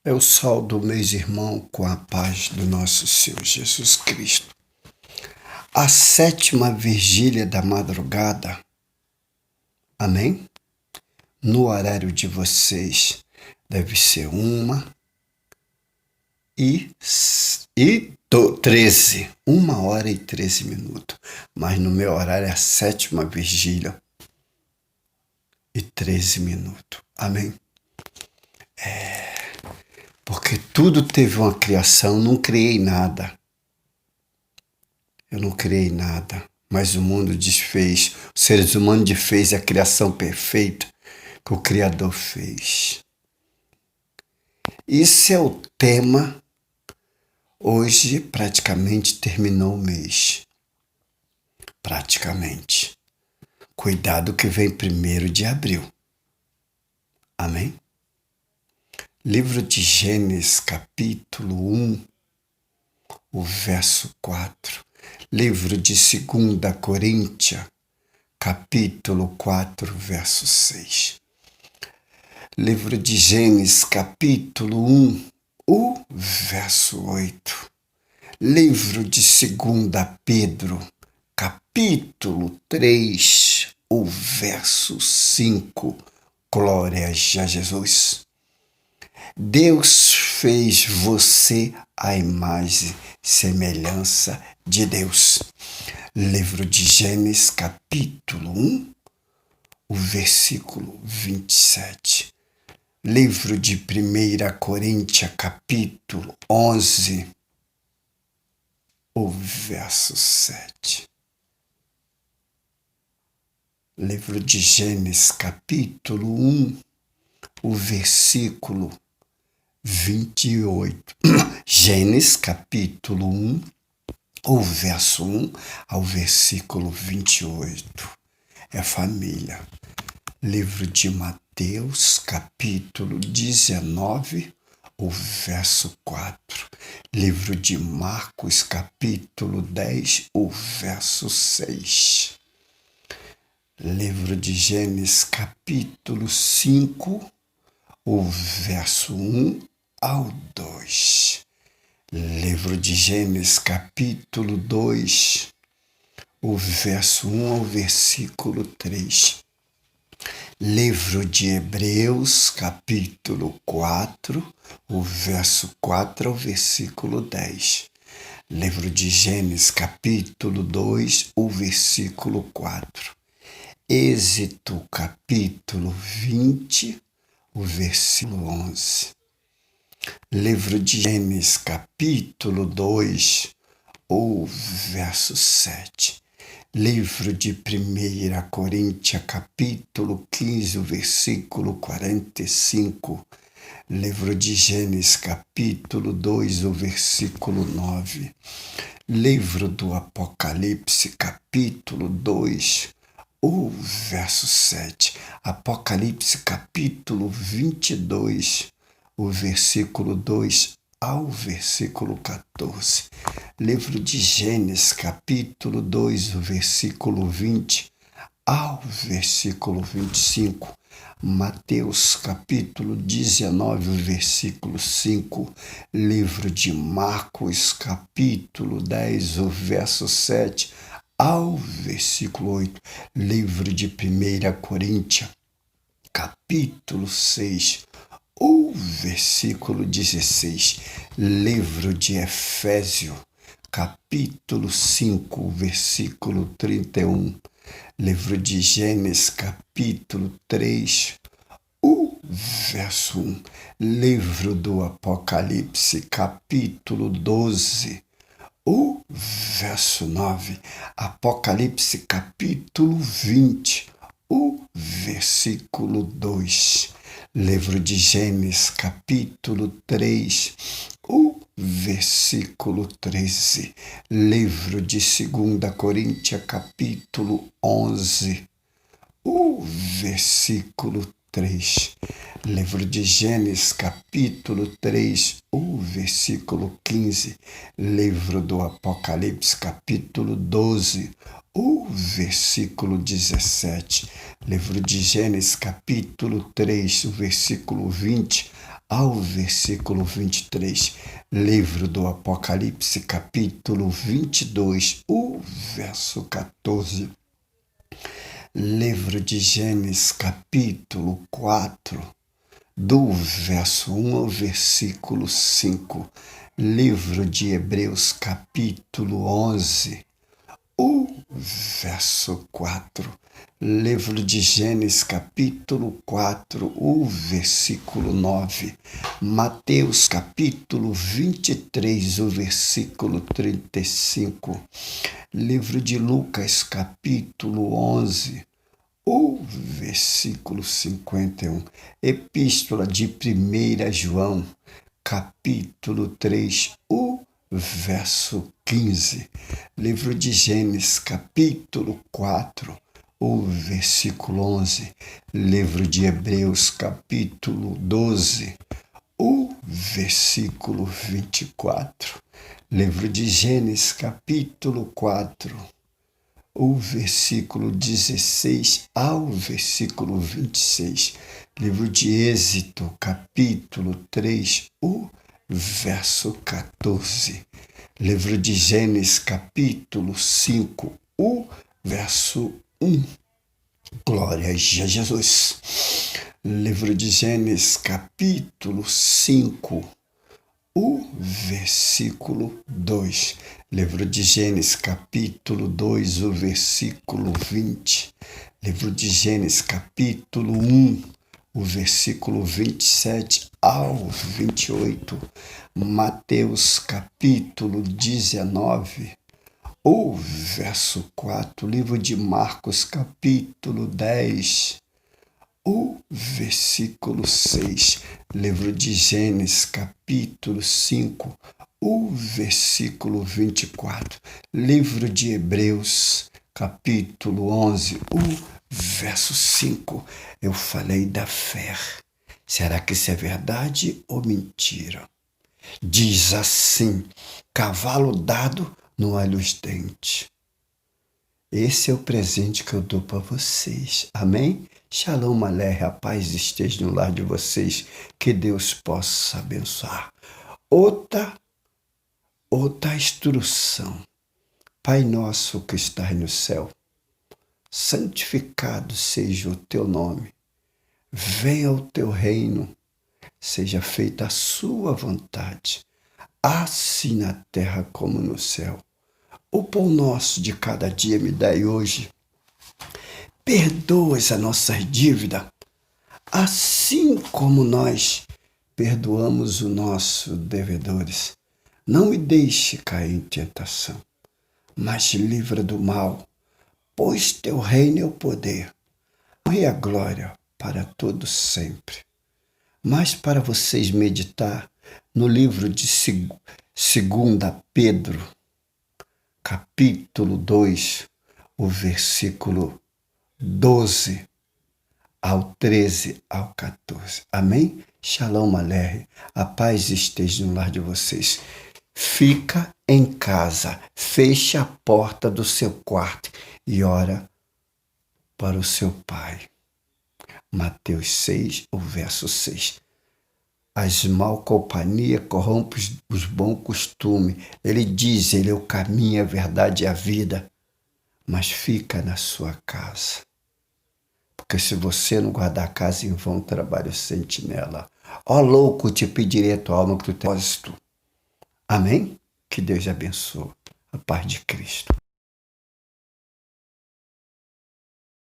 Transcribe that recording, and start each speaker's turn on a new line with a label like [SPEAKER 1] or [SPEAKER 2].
[SPEAKER 1] Eu saldo meus irmãos com a paz do nosso Senhor Jesus Cristo. A sétima vigília da madrugada, amém? No horário de vocês deve ser 13, 1h13, mas no meu horário é a sétima vigília e 13 minutos, amém? Porque tudo teve uma criação, não criei nada. Eu não criei nada, mas o mundo desfez, os seres humanos desfez a criação perfeita que o Criador fez. Esse é o tema. Hoje praticamente terminou o mês. Praticamente. Cuidado que vem 1º de abril. Amém? Livro de Gênesis, capítulo 1, o verso 4. Livro de 2 Coríntios, capítulo 4, verso 6. Livro de Gênesis, capítulo 1, o verso 8. Livro de 2 Pedro, capítulo 3, o verso 5. Glória a Jesus. Deus fez você à imagem e semelhança de Deus. Livro de Gênesis, capítulo 1, o versículo 27. Livro de 1 Coríntios, capítulo 11, o verso 7. Livro de Gênesis, capítulo 1, o versículo 28. Gênesis, capítulo 1, o verso 1 ao versículo 28. É família. Livro de Mateus, capítulo 19, o verso 4. Livro de Marcos, capítulo 10, o verso 6. Livro de Gênesis, capítulo 5, o verso 1 ao 2. Livro de Gênesis, capítulo 2, o verso 1 ao versículo 3. Livro de Hebreus, capítulo 4, o verso 4 ao versículo 10. Livro de Gênesis, capítulo 2, o versículo 4. Êxodo, capítulo 20, o versículo 11. Livro de Gênesis, capítulo 2, o verso 7. Livro de 1 Coríntios, capítulo 15, o versículo 45. Livro de Gênesis, capítulo 2, o versículo 9. Livro do Apocalipse, capítulo 2, o verso 7. Apocalipse, capítulo 22, o versículo 2 ao versículo 14. Livro de Gênesis, capítulo 2, o versículo 20 ao versículo 25. Mateus, capítulo 19, o versículo 5. Livro de Marcos, capítulo 10, o verso 7 ao versículo 8. Livro de 1 Coríntios, capítulo 6, o versículo 16. Livro de Efésios, capítulo 5, versículo 31. Livro de Gênesis, capítulo 3, o verso 1. Livro do Apocalipse, capítulo 12, o verso 9. Apocalipse, capítulo 20, o versículo 2. Livro de Gênesis, capítulo 3, o versículo 13. Livro de 2 Coríntios, capítulo 11, o versículo 3. Livro de Gênesis, capítulo 3, o versículo 15. Livro do Apocalipse, capítulo 12, o versículo 17. Livro de Gênesis, capítulo 3, o versículo 20 ao versículo 23. Livro do Apocalipse, capítulo 22, o verso 14. Livro de Gênesis, capítulo 4, do verso 1 ao versículo 5. Livro de Hebreus, capítulo 11, o verso 4. Livro de Gênesis, capítulo 4, o versículo 9. Mateus, capítulo 23, o versículo 35. Livro de Lucas, capítulo 11, o versículo 51. Epístola de 1 João, capítulo 3, o verso 15. Livro de Gênesis, capítulo 4, o versículo 11. Livro de Hebreus, capítulo 12, o versículo 24. Livro de Gênesis, capítulo 4, o versículo 16 ao versículo 26. Livro de Êxodo, capítulo 3, o verso 14. Livro de Gênesis, capítulo 5, o verso 1. Glória a Jesus. Livro de Gênesis, capítulo 5, o versículo 2. Livro de Gênesis, capítulo 2, o versículo 20. Livro de Gênesis, capítulo 1, o versículo 27 ao 28. Mateus, capítulo 19, o verso 4. Livro de Marcos, capítulo 10, o versículo 6. Livro de Gênesis, capítulo 5, o versículo 24. Livro de Hebreus, capítulo 11, o verso 5. Eu falei da fé. Será que isso é verdade ou mentira? Diz assim: cavalo dado não há luz dente. Esse é o presente que eu dou para vocês. Amém? Shalom Aleichem, a paz esteja no lar de vocês. Que Deus possa abençoar. Outra instrução. Pai nosso que estás no céu, santificado seja o teu nome. Venha o teu reino, seja feita a sua vontade, assim na terra como no céu. O pão nosso de cada dia me dai hoje. Perdoa as nossas dívidas, assim como nós perdoamos os nossos devedores. Não me deixe cair em tentação, mas livra do mal, pois teu reino é o poder e a glória para todos sempre. Mas para vocês meditar no livro de 2 Pedro, capítulo 2, o versículo 12 ao 13 ao 14. Amém? Shalom Aleichem. A paz esteja no lar de vocês. Fica em casa, feche a porta do seu quarto e ora para o seu Pai. Mateus 6, o verso 6. As mal companhia corrompem os bons costumes. Ele diz, ele é o caminho, a verdade e a vida. Mas fica na sua casa. Porque se você não guardar a casa, em vão trabalha o sentinela. Ó louco, te pedirei a tua alma que tu tens propósito. Amém? Que Deus abençoe. A paz de Cristo.